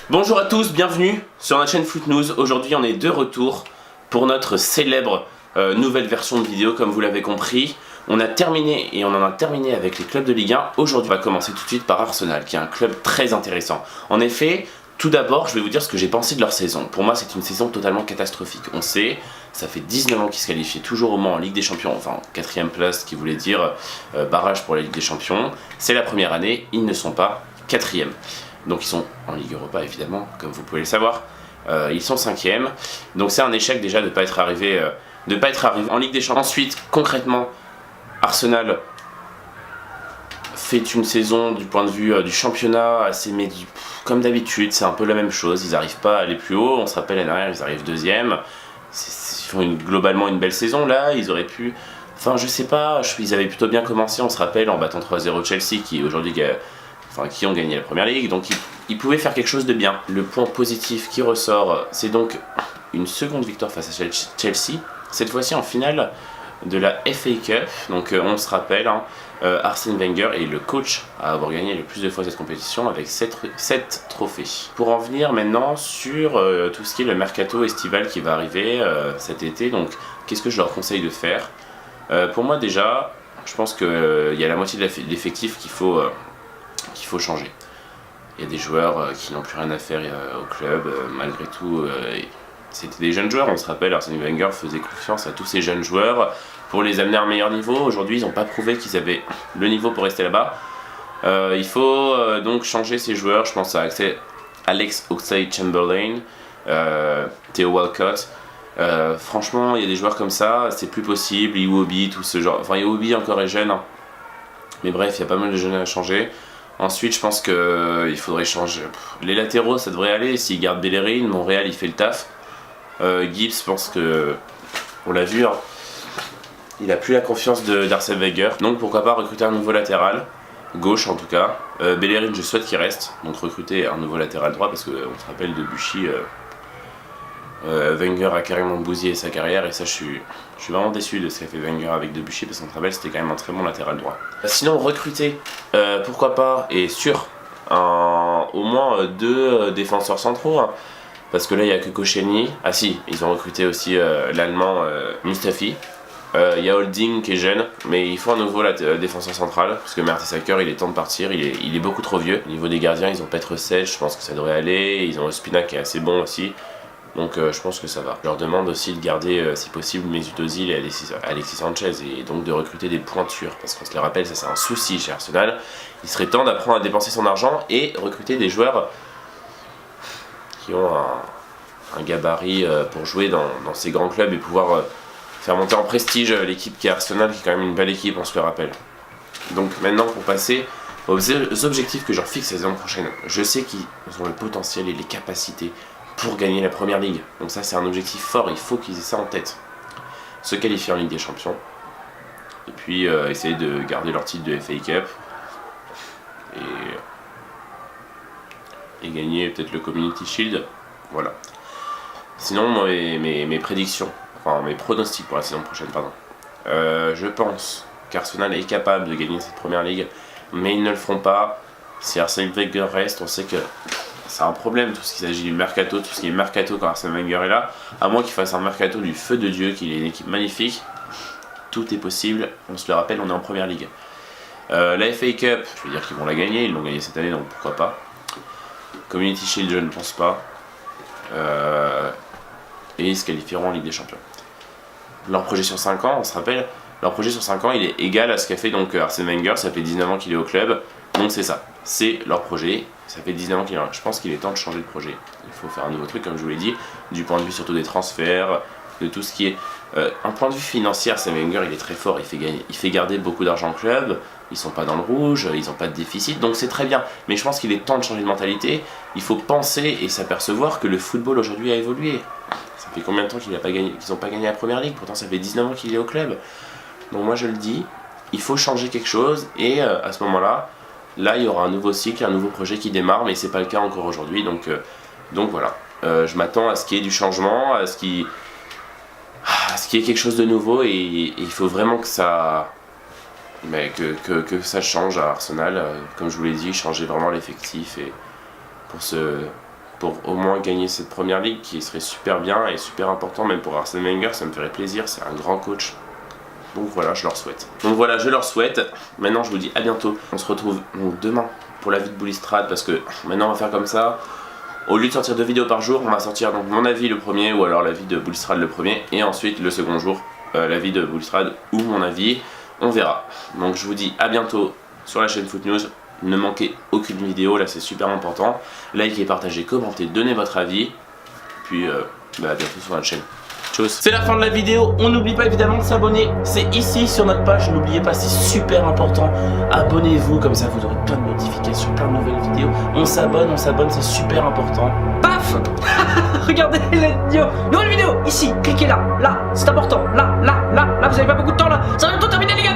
Bonjour à tous, bienvenue sur notre chaîne Foot News. Aujourd'hui on est de retour pour notre célèbre nouvelle version de vidéo. Comme vous l'avez compris, on a terminé et on en a terminé avec les clubs de Ligue 1. Aujourd'hui on va commencer tout de suite par Arsenal, qui est un club très intéressant. En effet, tout d'abord je vais vous dire ce que j'ai pensé de leur saison. Pour moi c'est une saison totalement catastrophique. On sait, ça fait 19 ans qu'ils se qualifient toujours au Mans en Ligue des Champions, enfin 4ème place, qui voulait dire barrage pour la Ligue des Champions. C'est la première année, ils ne sont pas 4ème. Donc ils sont en Ligue Europa évidemment, comme vous pouvez le savoir. Ils sont 5ème. Donc c'est un échec déjà de ne pas être arrivé en Ligue des Champions. Ensuite, concrètement, Arsenal fait une saison du point de vue du championnat assez comme d'habitude, c'est un peu la même chose. Ils n'arrivent pas à aller plus haut. On se rappelle l'année dernière, ils arrivent 2ème. Ils font globalement une belle saison là. Ils auraient pu... Enfin je sais pas, ils avaient plutôt bien commencé, on se rappelle, en battant 3-0 Chelsea qui aujourd'hui... qui ont gagné la première ligue, donc ils pouvaient faire quelque chose de bien. Le point positif qui ressort, c'est donc une seconde victoire face à Chelsea, cette fois-ci en finale de la FA Cup. Donc on se rappelle, Arsène Wenger est le coach à avoir gagné le plus de fois cette compétition avec 7 trophées. Pour en venir maintenant sur tout ce qui est le mercato estival qui va arriver cet été, donc qu'est-ce que je leur conseille de faire? Pour moi déjà, je pense qu'il y a la moitié de l'effectif qu'il faut changer. Il y a des joueurs qui n'ont plus rien à faire au club, malgré tout. C'était des jeunes joueurs, on se rappelle, Arsène Wenger faisait confiance à tous ces jeunes joueurs pour les amener à un meilleur niveau. Aujourd'hui, ils n'ont pas prouvé qu'ils avaient le niveau pour rester là-bas. Il faut donc changer ces joueurs. Je pense à Alex Oxlade-Chamberlain, Theo Walcott. Franchement, il y a des joueurs comme ça, c'est plus possible. Iwobi, tout ce genre. Enfin, Iwobi encore est jeune, hein. Mais bref, il y a pas mal de jeunes à changer. Ensuite, je pense qu'il faudrait changer. Les latéraux, ça devrait aller. S'ils gardent Bellerin, Montréal, il fait le taf. Gibbs, je pense que... On l'a vu, hein. Il a plus la confiance d'Arsène Wenger. Donc pourquoi pas recruter un nouveau latéral. Gauche en tout cas. Bellerin, je souhaite qu'il reste. Donc recruter un nouveau latéral droit parce qu'on se rappelle de Buchy. Wenger a carrément bousillé sa carrière et ça je suis vraiment déçu de ce qu'a fait Wenger avec Debuchy parce qu'on se rappelle c'était quand même un très bon latéral droit. Sinon recruter, pourquoi pas, et au moins 2 défenseurs centraux, hein, parce que là il n'y a que Koscielny. Ah si, ils ont recruté aussi l'allemand Mustafi. Il y a Holding qui est jeune, mais il faut un nouveau défenseur central parce que Mertesacker il est temps de partir, il est beaucoup trop vieux. Au niveau des gardiens, ils ont Petrosej, je pense que ça devrait aller. Ils ont Ospina qui est assez bon aussi. Donc je pense que ça va. Je leur demande aussi de garder si possible Mesut Özil et Alexis Sanchez et donc de recruter des pointures parce qu'on se le rappelle, ça c'est un souci chez Arsenal. Il serait temps d'apprendre à dépenser son argent et recruter des joueurs qui ont un gabarit pour jouer dans ces grands clubs et pouvoir faire monter en prestige l'équipe qui est Arsenal, qui est quand même une belle équipe, on se le rappelle. Donc maintenant pour passer aux objectifs que je leur fixe la saison prochaine, je sais qu'ils ont le potentiel et les capacités pour gagner la première ligue. Donc ça c'est un objectif fort, il faut qu'ils aient ça en tête. Se qualifier en Ligue des Champions. Et puis essayer de garder leur titre de FA Cup. Et gagner peut-être le Community Shield. Voilà. Sinon mes prédictions, enfin mes pronostics pour la saison prochaine, pardon. Je pense qu'Arsenal est capable de gagner cette première ligue, mais ils ne le feront pas. Si Arsène Wenger reste, on sait que c'est un problème, tout ce qui s'agit du mercato, tout ce qui est mercato quand Arsène Wenger est là, à moins qu'il fasse un mercato du feu de Dieu, qu'il ait une équipe magnifique, tout est possible, on se le rappelle, on est en première ligue. La FA Cup, je veux dire qu'ils vont la gagner, ils l'ont gagnée cette année, donc pourquoi pas. Community Shield, je ne pense pas. Et ils se qualifieront en Ligue des Champions. Leur projet sur 5 ans, on se rappelle, leur projet sur 5 ans, il est égal à ce qu'a fait donc Arsène Wenger, ça fait 19 ans qu'il est au club, donc c'est ça, c'est leur projet. Ça fait 19 ans qu'il est là. Je pense qu'il est temps de changer de projet. Il faut faire un nouveau truc, comme je vous l'ai dit, du point de vue surtout des transferts, de tout ce qui est... un point de vue financier, Arsène Wenger, il est très fort, il fait garder beaucoup d'argent au club, ils sont pas dans le rouge, ils n'ont pas de déficit, donc c'est très bien. Mais je pense qu'il est temps de changer de mentalité. Il faut penser et s'apercevoir que le football aujourd'hui a évolué. Ça fait combien de temps qu'ils n'ont pas gagné la première ligue? Pourtant ça fait 19 ans qu'il est au club. Donc moi je le dis, il faut changer quelque chose et à ce moment-là, il y aura un nouveau cycle, un nouveau projet qui démarre, mais c'est pas le cas encore aujourd'hui, donc voilà. Je m'attends à ce qu'il y ait du changement, à ce qu'il y ait quelque chose de nouveau, et il faut vraiment que ça change à Arsenal. Comme je vous l'ai dit, changer vraiment l'effectif et pour pour au moins gagner cette première ligue qui serait super bien et super important, même pour Arsène Wenger, ça me ferait plaisir, c'est un grand coach. Donc voilà, je leur souhaite. Donc voilà, je leur souhaite. Maintenant, je vous dis à bientôt. On se retrouve donc demain pour la vie de Boulistrade parce que maintenant, on va faire comme ça. Au lieu de sortir 2 vidéos par jour, on va sortir donc mon avis le premier ou alors l'avis de Boulistrade le premier et ensuite le second jour, l'avis de Boulistrade ou mon avis. On verra. Donc je vous dis à bientôt sur la chaîne Foot News. Ne manquez aucune vidéo, là c'est super important. Likez, partagez, commentez, donnez votre avis. Puis à bientôt sur notre chaîne. Tchuss. C'est la fin de la vidéo, on n'oublie pas évidemment de s'abonner. C'est ici sur notre page, n'oubliez pas, c'est super important. Abonnez-vous, comme ça vous aurez plein de notifications, plein de nouvelles vidéos. On s'abonne, c'est super important. Paf. Regardez la vidéo, nouvelle vidéo, ici, cliquez là, c'est important, là, vous avez pas beaucoup de temps là, ça va bientôt terminer les gars.